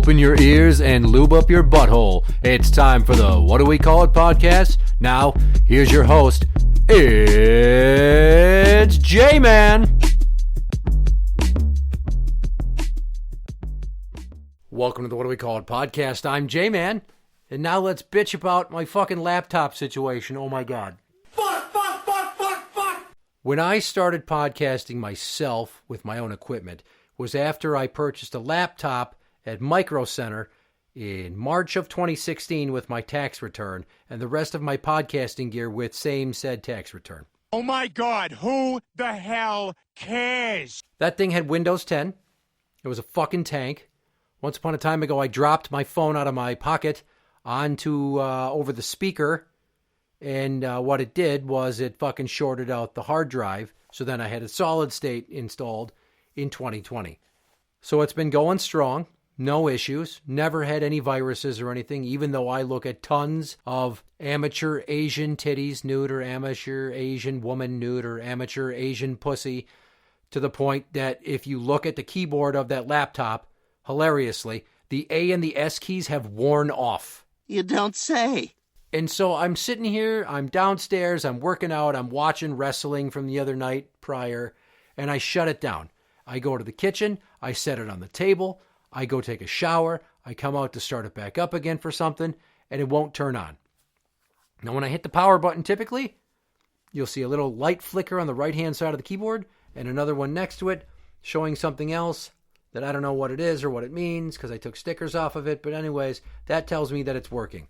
Open your ears and lube up your butthole. It's time for the What Do We Call It podcast. Now, here's your host. It's Jmann. Welcome to the What Do We Call It podcast. I'm Jmann. And now let's bitch about my fucking laptop situation. Oh my God. Fuck. When I started podcasting myself with my own equipment was after I purchased a laptop at Micro Center in March of 2016 with my tax return and the rest of my podcasting gear with same said tax return. Oh my God, who the hell cares? That thing had Windows 10. It was a fucking tank. Once upon a time ago, I dropped my phone out of my pocket onto over the speaker, and what it did was it fucking shorted out the hard drive, so then I had a solid state installed in 2020. So it's been going strong, no issues, never had any viruses or anything, even though I look at tons of amateur Asian titties nude or amateur Asian woman nude or amateur Asian pussy, to the point that if you look at the keyboard of that laptop, hilariously, the A and the S keys have worn off. You don't say. And so I'm sitting here, I'm downstairs, I'm working out, I'm watching wrestling from the other night prior, and I shut it down. I go to the kitchen, I set it on the table, I go take a shower, I come out to start it back up again for something, and it won't turn on. Now when I hit the power button typically, you'll see a little light flicker on the right-hand side of the keyboard, and another one next to it showing something else that I don't know what it is or what it means because I took stickers off of it, but anyways, that tells me that it's working.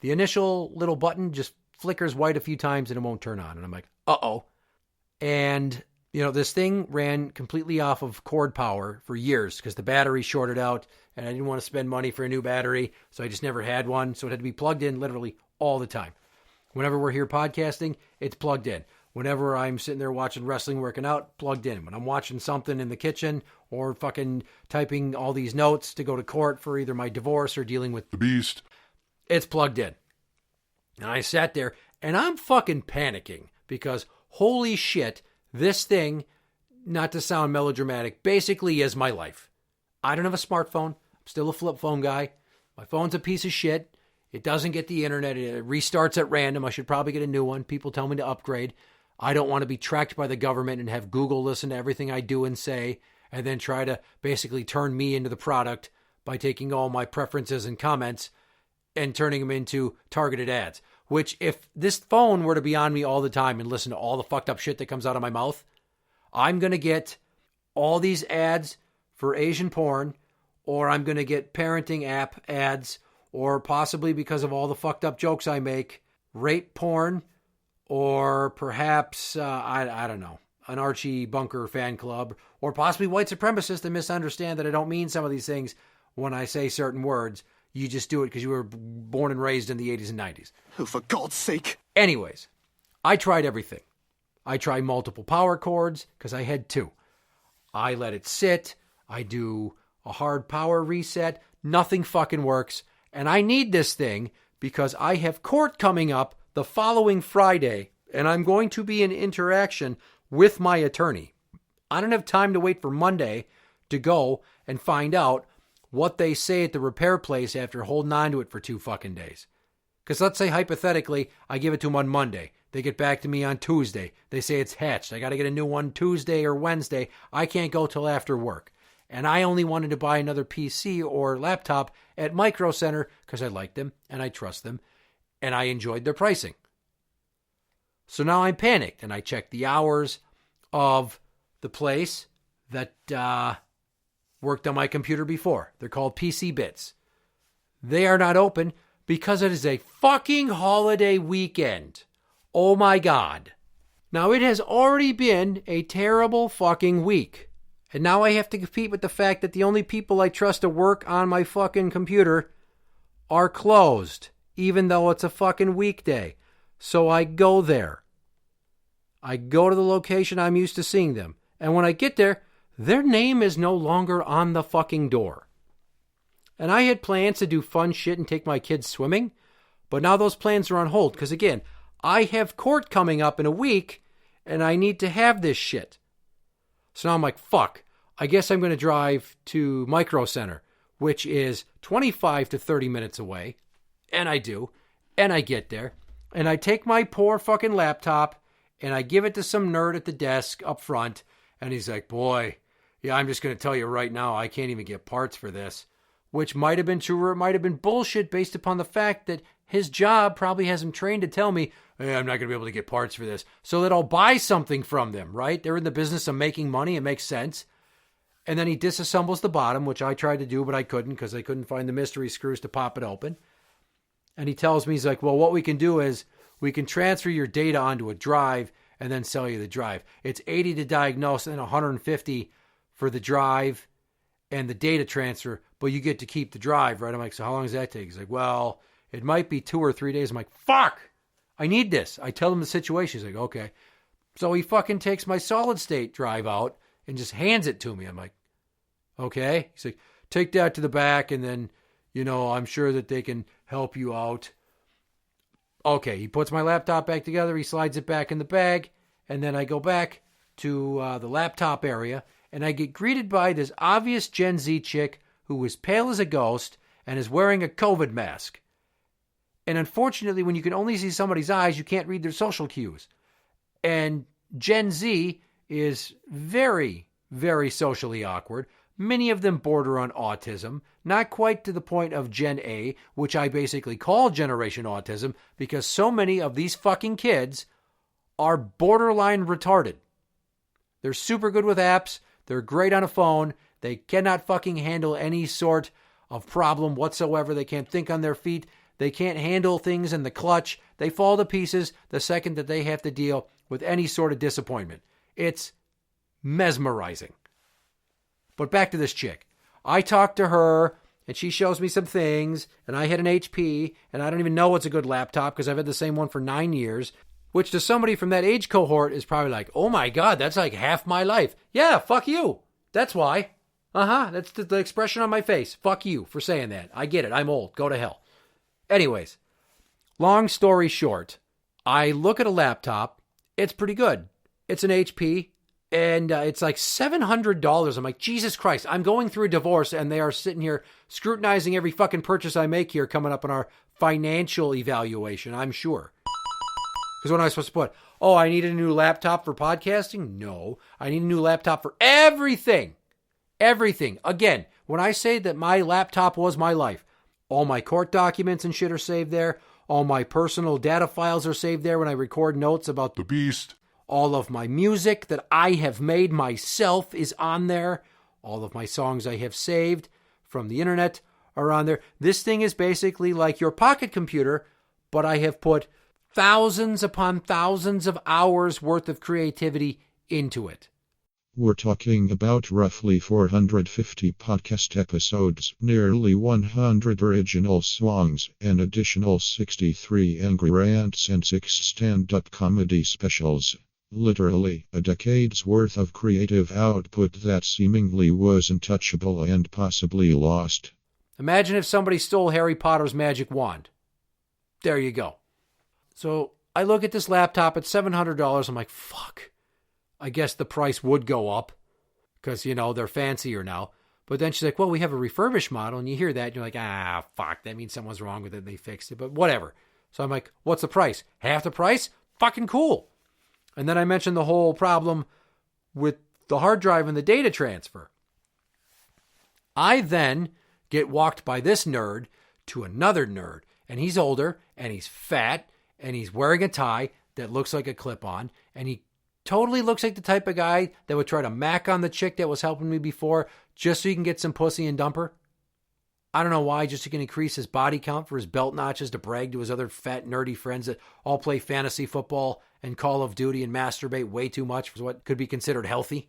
The initial little button just flickers white a few times and it won't turn on. And I'm like, uh-oh. And, you know, this thing ran completely off of cord power for years because the battery shorted out and I didn't want to spend money for a new battery. So I just never had one. So it had to be plugged in literally all the time. Whenever we're here podcasting, it's plugged in. Whenever I'm sitting there watching wrestling, working out, plugged in. When I'm watching something in the kitchen or fucking typing all these notes to go to court for either my divorce or dealing with the beast, it's plugged in. And I sat there and I'm fucking panicking because holy shit, this thing, not to sound melodramatic, basically is my life. I don't have a smartphone. I'm still a flip phone guy. My phone's a piece of shit. It doesn't get the internet. It restarts at random. I should probably get a new one. People tell me to upgrade. I don't want to be tracked by the government and have Google listen to everything I do and say and then try to basically turn me into the product by taking all my preferences and comments and turning them into targeted ads. Which, if this phone were to be on me all the time and listen to all the fucked up shit that comes out of my mouth, I'm going to get all these ads for Asian porn, or I'm going to get parenting app ads, or possibly because of all the fucked up jokes I make, rape porn, or perhaps, I don't know, an Archie Bunker fan club, or possibly white supremacists that misunderstand that I don't mean some of these things when I say certain words. You just do it because you were born and raised in the 80s and 90s. Oh, for God's sake. Anyways, I tried everything. I tried multiple power cords because I had two. I let it sit. I do a hard power reset. Nothing fucking works. And I need this thing because I have court coming up the following Friday, and I'm going to be in interaction with my attorney. I don't have time to wait for Monday to go and find out what they say at the repair place after holding on to it for 2 fucking days. Because let's say hypothetically, I give it to them on Monday. They get back to me on Tuesday. They say it's hatched. I got to get a new one Tuesday or Wednesday. I can't go till after work. And I only wanted to buy another PC or laptop at Micro Center because I like them and I trust them and I enjoyed their pricing. So now I'm panicked and I check the hours of the place that worked on my computer before. They're called PC Bits. They are not open because it is a fucking holiday weekend. Oh my God. Now it has already been a terrible fucking week. And now I have to compete with the fact that the only people I trust to work on my fucking computer are closed, even though it's a fucking weekday. So I go there. I go to the location I'm used to seeing them. And when I get there, their name is no longer on the fucking door. And I had plans to do fun shit and take my kids swimming, but now those plans are on hold because, again, I have court coming up in a week and I need to have this shit. So now I'm like, fuck, I guess I'm going to drive to Micro Center, which is 25 to 30 minutes away. And I do. And I get there. And I take my poor fucking laptop and I give it to some nerd at the desk up front. And he's like, boy, yeah, I'm just going to tell you right now, I can't even get parts for this. Which might have been true or it might have been bullshit based upon the fact that his job probably has him trained to tell me, hey, I'm not going to be able to get parts for this. So that I'll buy something from them, right? They're in the business of making money. It makes sense. And then he disassembles the bottom, which I tried to do, but I couldn't because I couldn't find the mystery screws to pop it open. And he tells me, he's like, well, what we can do is we can transfer your data onto a drive and then sell you the drive. It's $80 to diagnose and $150 for the drive and the data transfer, but you get to keep the drive, right? I'm like, so how long does that take? He's like, well, it might be 2 or 3 days. I'm like, fuck, I need this. I tell him the situation. He's like, okay. So he fucking takes my solid state drive out and just hands it to me. I'm like, okay. He's like, take that to the back and then, I'm sure that they can help you out. Okay, he puts my laptop back together. He slides it back in the bag. And then I go back to the laptop area. And I get greeted by this obvious Gen Z chick who is pale as a ghost and is wearing a COVID mask. And unfortunately, when you can only see somebody's eyes, you can't read their social cues. And Gen Z is very, very socially awkward. Many of them border on autism, not quite to the point of Gen A, which I basically call Generation Autism, because so many of these fucking kids are borderline retarded. They're super good with apps. They're great on a phone. They cannot fucking handle any sort of problem whatsoever. They can't think on their feet. They can't handle things in the clutch. They fall to pieces the second that they have to deal with any sort of disappointment. It's mesmerizing. But back to this chick. I talked to her, and she shows me some things, and I had an HP, and I don't even know what's a good laptop because I've had the same one for 9 years, which to somebody from that age cohort is probably like, oh my God, that's like half my life. Yeah, fuck you. That's why. That's the expression on my face. Fuck you for saying that. I get it. I'm old. Go to hell. Anyways, long story short, I look at a laptop. It's pretty good. It's an HP. And it's like $700. I'm like, Jesus Christ, I'm going through a divorce and they are sitting here scrutinizing every fucking purchase I make here coming up on our financial evaluation, I'm sure. Because what am I supposed to put? Oh, I need a new laptop for podcasting? No. I need a new laptop for everything. Everything. Again, when I say that my laptop was my life, all my court documents and shit are saved there. All my personal data files are saved there when I record notes about the beast. All of my music that I have made myself is on there. All of my songs I have saved from the internet are on there. This thing is basically like your pocket computer, but I have put thousands upon thousands of hours worth of creativity into it. We're talking about roughly 450 podcast episodes, nearly 100 original songs, an additional 63 angry rants, and 6 stand-up comedy specials. Literally, a decade's worth of creative output that seemingly was untouchable and possibly lost. Imagine if somebody stole Harry Potter's magic wand. There you go. So I look at this laptop at $700. I'm like, fuck. I guess the price would go up because, they're fancier now. But then she's like, well, we have a refurbished model. And you hear that and you're like, fuck. That means someone's wrong with it and they fixed it. But whatever. So I'm like, what's the price? Half the price? Fucking cool. And then I mentioned the whole problem with the hard drive and the data transfer. I then get walked by this nerd to another nerd. And he's older, and he's fat, and he's wearing a tie that looks like a clip-on. And he totally looks like the type of guy that would try to mac on the chick that was helping me before just so he can get some pussy and dump her. I don't know why, just so he can increase his body count for his belt notches to brag to his other fat, nerdy friends that all play fantasy football and Call of Duty and masturbate way too much for what could be considered healthy.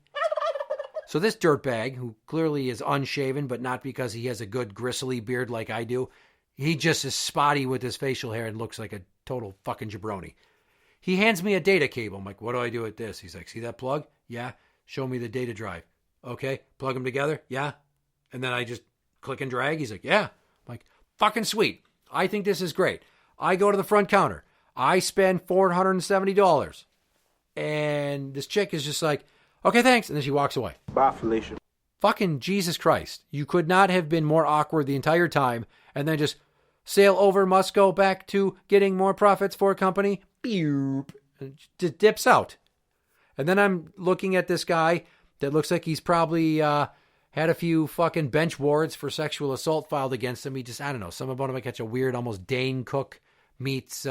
So this dirtbag, who clearly is unshaven, but not because he has a good gristly beard like I do, he just is spotty with his facial hair and looks like a total fucking jabroni. He hands me a data cable. I'm like, what do I do with this? He's like, see that plug? Yeah. Show me the data drive. Okay. Plug them together? Yeah. And then I just click and drag. He's like, yeah. I'm like, fucking sweet. I think this is great. I go to the front counter. I spend $470. And this chick is just like, okay, thanks. And then she walks away. Bye, Felicia. Fucking Jesus Christ. You could not have been more awkward the entire time and then just sail over, must go back to getting more profits for a company. Beep. And just dips out. And then I'm looking at this guy that looks like he's probably had a few fucking bench warrants for sexual assault filed against him. He just, I don't know, some about him might catch a weird, almost Dane Cook meets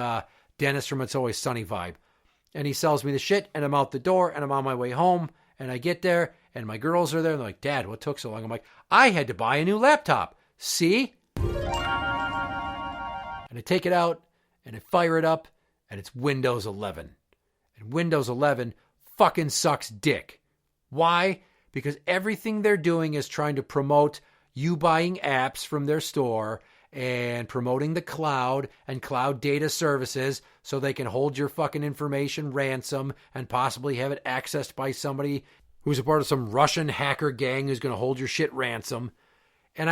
Dennis from It's Always Sunny vibe. And he sells me the shit, and I'm out the door, and I'm on my way home, and I get there, and my girls are there, and they're like, Dad, what took so long? I'm like, I had to buy a new laptop. See? And I take it out, and I fire it up, and it's Windows 11. And Windows 11 fucking sucks dick. Why? Because everything they're doing is trying to promote you buying apps from their store and promoting the cloud and cloud data services so they can hold your fucking information ransom and possibly have it accessed by somebody who's a part of some Russian hacker gang who's going to hold your shit ransom. And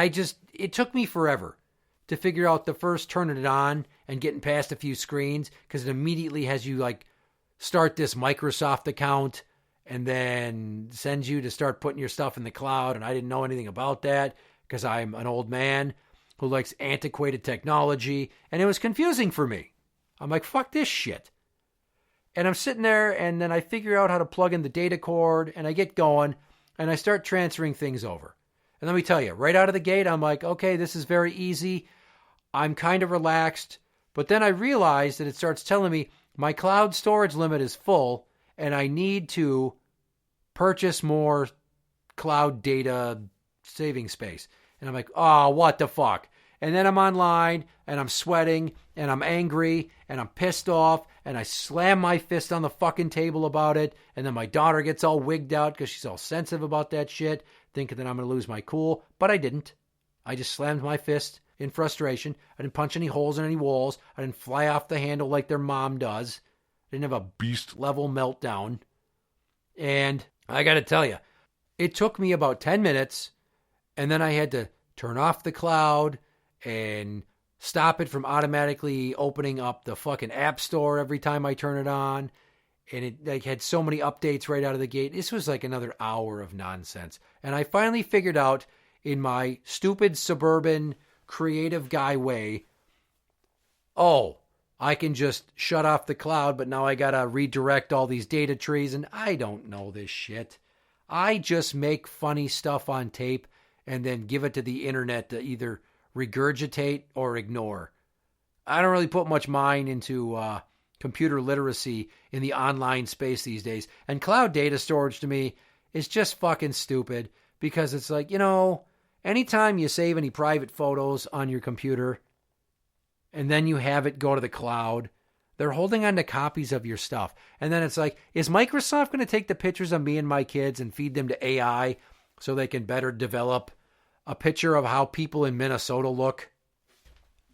it took me forever to figure out the first turning it on and getting past a few screens because it immediately has you like start this Microsoft account and then sends you to start putting your stuff in the cloud. And I didn't know anything about that because I'm an old man who likes antiquated technology. And it was confusing for me. I'm like, fuck this shit. And I'm sitting there and then I figure out how to plug in the data cord and I get going and I start transferring things over. And let me tell you, right out of the gate, I'm like, okay, this is very easy. I'm kind of relaxed. But then I realize that it starts telling me my cloud storage limit is full and I need to purchase more cloud data saving space. And I'm like, oh, what the fuck? And then I'm online and I'm sweating and I'm angry and I'm pissed off and I slam my fist on the fucking table about it. And then my daughter gets all wigged out because she's all sensitive about that shit, thinking that I'm going to lose my cool. But I didn't. I just slammed my fist in frustration. I didn't punch any holes in any walls. I didn't fly off the handle like their mom does. I didn't have a beast level meltdown. And I got to tell you, it took me about 10 minutes and then I had to turn off the cloud and stop it from automatically opening up the fucking app store every time I turn it on. And it like had so many updates right out of the gate. This was like another hour of nonsense. And I finally figured out in my stupid suburban creative guy way, oh, I can just shut off the cloud, but now I got to redirect all these data trees. And I don't know this shit. I just make funny stuff on tape and then give it to the internet to either regurgitate or ignore. I don't really put much mind into computer literacy in the online space these days. And cloud data storage to me is just fucking stupid because it's like, anytime you save any private photos on your computer and then you have it go to the cloud, they're holding on to copies of your stuff. And then it's like, is Microsoft going to take the pictures of me and my kids and feed them to AI so they can better develop a picture of how people in Minnesota look?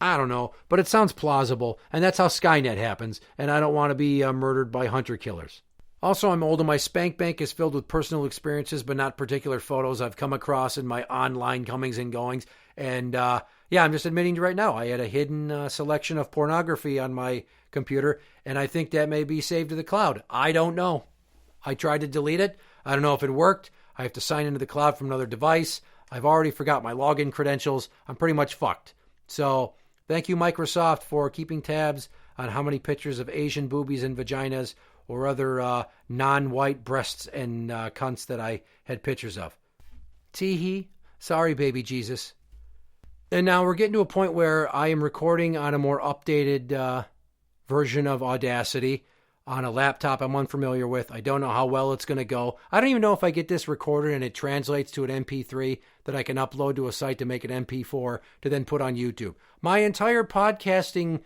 I don't know, but it sounds plausible. And that's how Skynet happens. And I don't want to be murdered by hunter killers. Also, I'm old and my spank bank is filled with personal experiences, but not particular photos I've come across in my online comings and goings. And I'm just admitting to right now, I had a hidden selection of pornography on my computer, and I think that may be saved to the cloud. I don't know. I tried to delete it. I don't know if it worked. I have to sign into the cloud from another device. I've already forgot my login credentials. I'm pretty much fucked. So thank you, Microsoft, for keeping tabs on how many pictures of Asian boobies and vaginas or other non-white breasts and cunts that I had pictures of. Tee-hee. Sorry, baby Jesus. And now we're getting to a point where I am recording on a more updated version of Audacity on a laptop I'm unfamiliar with. I don't know how well it's going to go. I don't even know if I get this recorded and it translates to an MP3 that I can upload to a site to make an MP4 to then put on YouTube. My entire podcasting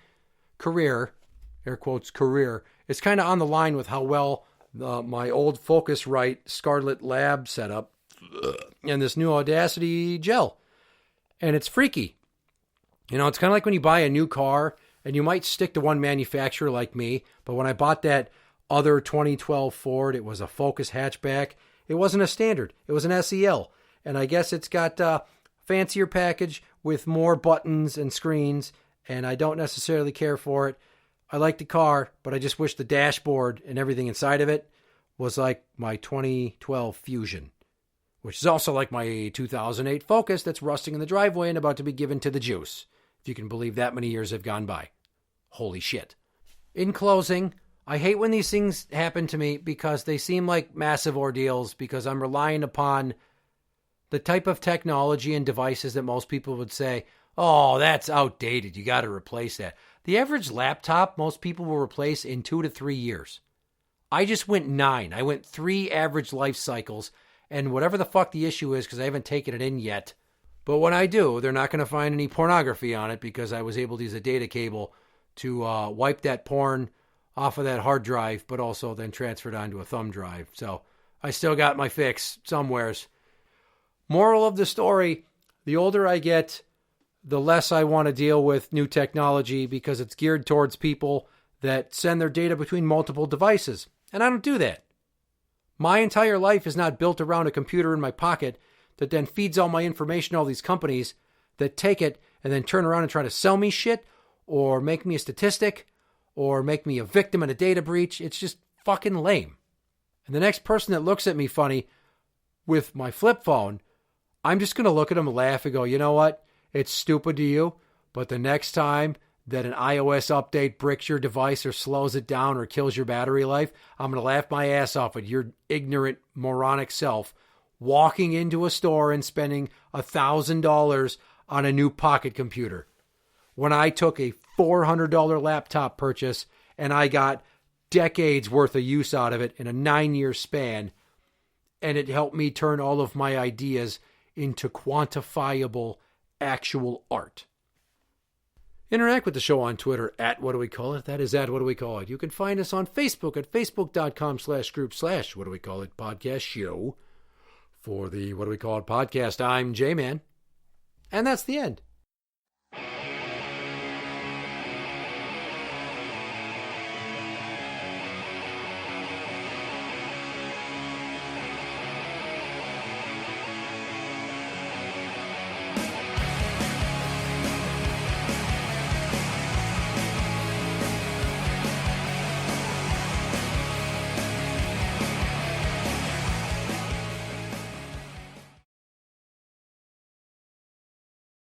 career, air quotes career, is kind of on the line with how well my old Focusrite Scarlett Lab setup and this new Audacity gel. And it's freaky. It's kind of like when you buy a new car and you might stick to one manufacturer like me. But when I bought that other 2012 Ford, it was a Focus hatchback. It wasn't a standard. It was an SEL. And I guess it's got a fancier package with more buttons and screens. And I don't necessarily care for it. I like the car, but I just wish the dashboard and everything inside of it was like my 2012 Fusion, which is also like my 2008 Focus that's rusting in the driveway and about to be given to the juice, if you can believe that many years have gone by. Holy shit. In closing, I hate when these things happen to me because they seem like massive ordeals because I'm relying upon the type of technology and devices that most people would say, oh, that's outdated. You got to replace that. The average laptop, most people will replace in 2 to 3 years. I just went 9. I went 3 average life cycles, and whatever the fuck the issue is, because I haven't taken it in yet. But when I do, they're not going to find any pornography on it because I was able to use a data cable to wipe that porn off of that hard drive, but also then transfer it onto a thumb drive. So I still got my fix somewheres. Moral of the story, the older I get, the less I want to deal with new technology because it's geared towards people that send their data between multiple devices. And I don't do that. My entire life is not built around a computer in my pocket that then feeds all my information to all these companies that take it and then turn around and try to sell me shit or make me a statistic or make me a victim in a data breach. It's just fucking lame. And the next person that looks at me funny with my flip phone, I'm just going to look at them and laugh and go, you know what? It's stupid to you, but the next time that an iOS update bricks your device or slows it down or kills your battery life, I'm going to laugh my ass off at your ignorant, moronic self walking into a store and spending $1,000 on a new pocket computer when I took a $400 laptop purchase and I got decades worth of use out of it in a 9-year span, and it helped me turn all of my ideas into quantifiable actual art. Interact with the show on Twitter at What Do We Call It? That is at What Do We Call It? You can find us on Facebook at facebook.com/group/What Do We Call It podcast show. For the What Do We Call It podcast, I'm Jmann. And that's the end.